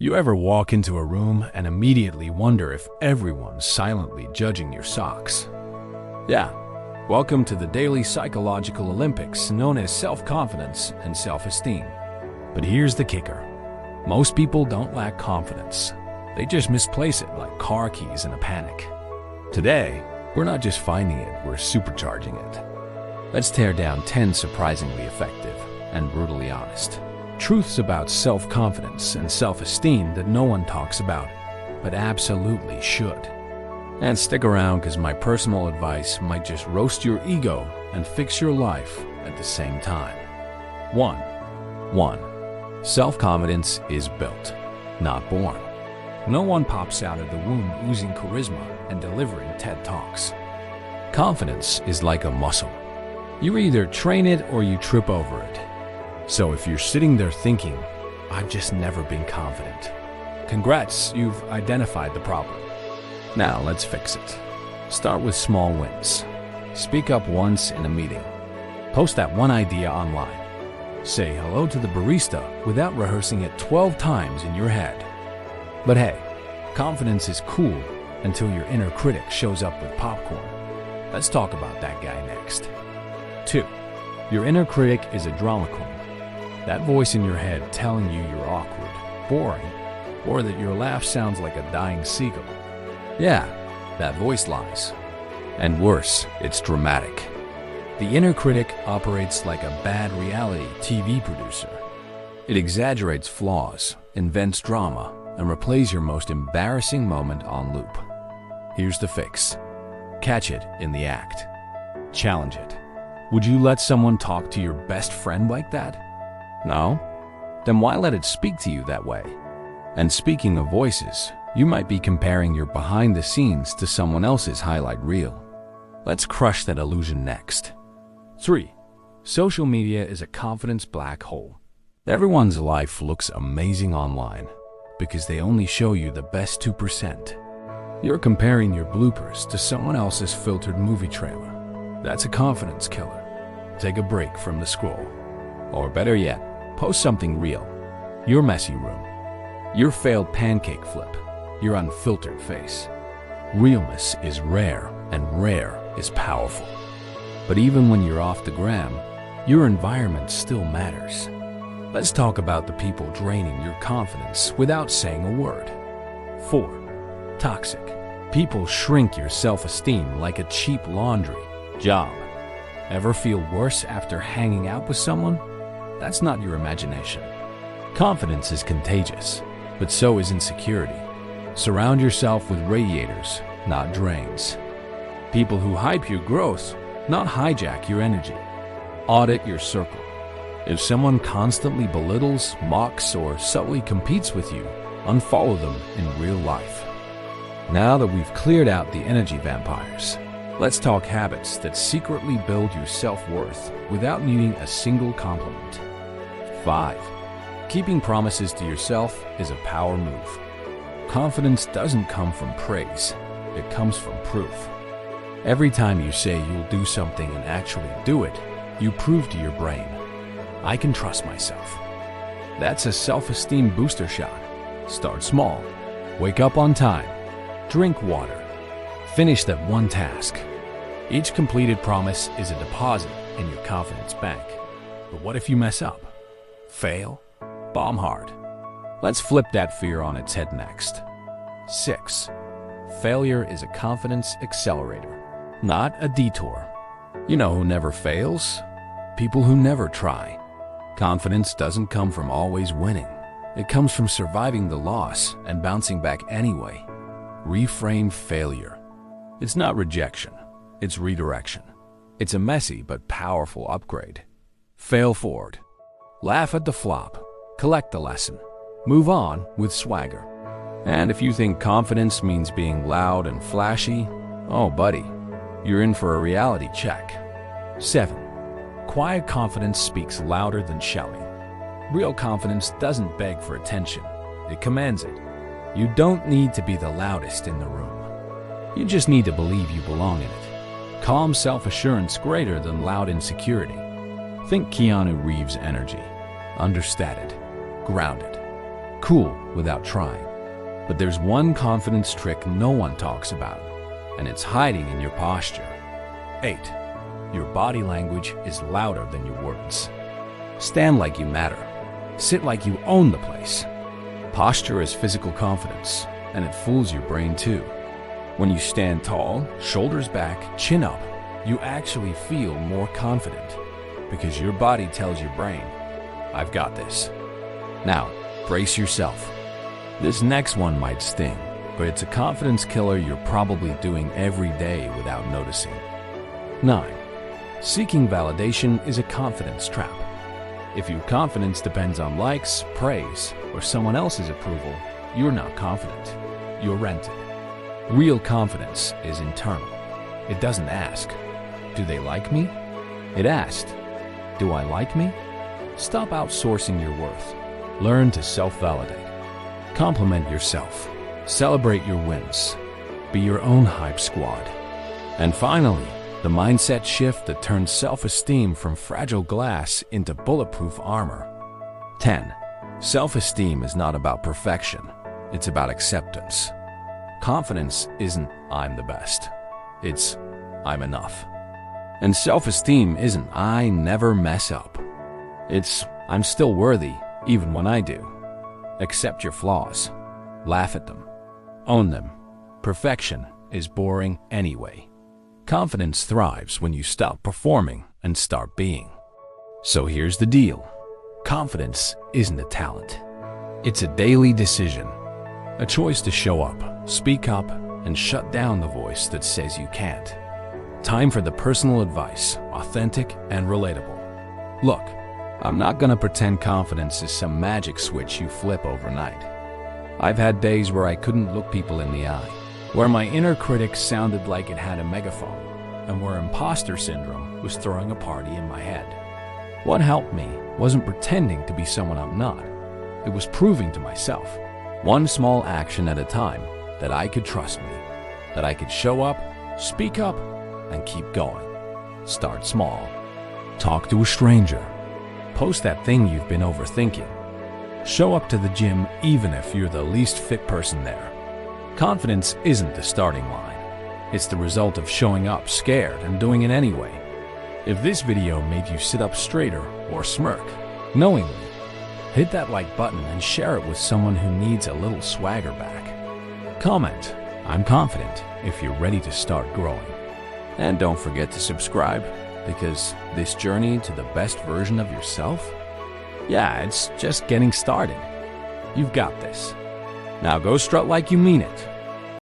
You ever walk into a room and immediately wonder if everyone's silently judging your socks? Yeah, welcome to the daily psychological Olympics known as self-confidence and self-esteem. But here's the kicker. Most people don't lack confidence. They just misplace it like car keys in a panic. Today, we're not just finding it, we're supercharging it. Let's tear down 10 surprisingly effective and brutally honest truths about self-confidence and self-esteem that no one talks about, but absolutely should. And stick around because my personal advice might just roast your ego and fix your life at the same time. 1. Self-confidence is built, not born. No one pops out of the womb oozing charisma and delivering TED Talks. Confidence is like a muscle. You either train it or you trip over it. So if you're sitting there thinking, I've just never been confident, congrats, you've identified the problem. Now let's fix it. Start with small wins. Speak up once in a meeting. Post that one idea online. Say hello to the barista without rehearsing it 12 times in your head. But hey, confidence is cool until your inner critic shows up with popcorn. Let's talk about that guy next. 2. Your inner critic is a drama queen. That voice in your head telling you you're awkward, boring, or that your laugh sounds like a dying seagull. Yeah, that voice lies. And worse, it's dramatic. The inner critic operates like a bad reality TV producer. It exaggerates flaws, invents drama, and replays your most embarrassing moment on loop. Here's the fix. Catch it in the act. Challenge it. Would you let someone talk to your best friend like that? No? Then why let it speak to you that way? And speaking of voices, you might be comparing your behind the scenes to someone else's highlight reel. Let's crush that illusion next. 3. Social media is a confidence black hole. Everyone's life looks amazing online because they only show you the best 2%. You're comparing your bloopers to someone else's filtered movie trailer. That's a confidence killer. Take a break from the scroll. Or better yet, post something real. Your messy room. Your failed pancake flip. Your unfiltered face. Realness is rare, and rare is powerful. But even when you're off the gram, your environment still matters. Let's talk about the people draining your confidence without saying a word. 4. Toxic. People shrink your self-esteem like a cheap laundry job. Ever feel worse after hanging out with someone? That's not your imagination. Confidence is contagious, but so is insecurity. Surround yourself with radiators, not drains. People who hype your growth, not hijack your energy. Audit your circle. If someone constantly belittles, mocks, or subtly competes with you, unfollow them in real life. Now that we've cleared out the energy vampires, let's talk habits that secretly build your self-worth without needing a single compliment. 5. Keeping promises to yourself is a power move. Confidence doesn't come from praise, it comes from proof. Every time you say you'll do something and actually do it, you prove to your brain, I can trust myself. That's a self-esteem booster shot. Start small. Wake up on time. Drink water. Finish that one task. Each completed promise is a deposit in your confidence bank. But what if you mess up? Fail? Bomb hard. Let's flip that fear on its head next. 6. Failure is a confidence accelerator, not a detour. You know who never fails? People who never try. Confidence doesn't come from always winning. It comes from surviving the loss and bouncing back anyway. Reframe failure. It's not rejection, it's redirection. It's a messy but powerful upgrade. Fail forward. Laugh at the flop. Collect the lesson. Move on with swagger. And if you think confidence means being loud and flashy, oh buddy, you're in for a reality check. 7. Quiet confidence speaks louder than shouting. Real confidence doesn't beg for attention. It commands it. You don't need to be the loudest in the room. You just need to believe you belong in it. Calm self-assurance greater than loud insecurity. Think Keanu Reeves' energy. Understated. Grounded. Cool without trying. But there's one confidence trick no one talks about, and it's hiding in your posture. 8. Your body language is louder than your words. Stand like you matter. Sit like you own the place. Posture is physical confidence, and it fools your brain too. When you stand tall, shoulders back, chin up, you actually feel more confident because your body tells your brain, I've got this. Now, brace yourself. This next one might sting, but it's a confidence killer you're probably doing every day without noticing. 9. Seeking validation is a confidence trap. If your confidence depends on likes, praise, or someone else's approval, you're not confident. You're rented. Real confidence is internal. It doesn't ask, do they like me? It asked, do I like me? Stop outsourcing your worth. Learn to self-validate. Compliment yourself. Celebrate your wins. Be your own hype squad. And finally, the mindset shift that turns self-esteem from fragile glass into bulletproof armor. 10. Self-esteem is not about perfection. It's about acceptance. Confidence isn't I'm the best. It's I'm enough. And self-esteem isn't I never mess up. It's I'm still worthy even when I do. Accept your flaws. Laugh at them. Own them. Perfection is boring anyway. Confidence thrives when you stop performing and start being. So here's the deal. Confidence isn't a talent. It's a daily decision. A choice to show up, speak up, and shut down the voice that says you can't. Time for the personal advice, authentic and relatable. Look, I'm not gonna pretend confidence is some magic switch you flip overnight. I've had days where I couldn't look people in the eye, where my inner critic sounded like it had a megaphone, and where imposter syndrome was throwing a party in my head. What helped me wasn't pretending to be someone I'm not. It was proving to myself, one small action at a time, that I could trust me, that I could show up, speak up, and keep going. Start small. Talk to a stranger. Post that thing you've been overthinking. Show up to the gym even if you're the least fit person there. Confidence isn't the starting line. It's the result of showing up scared and doing it anyway. If this video made you sit up straighter or smirk, knowingly, hit that like button and share it with someone who needs a little swagger back. Comment, I'm confident, if you're ready to start growing. And don't forget to subscribe, because this journey to the best version of yourself, yeah, it's just getting started. You've got this. Now go strut like you mean it.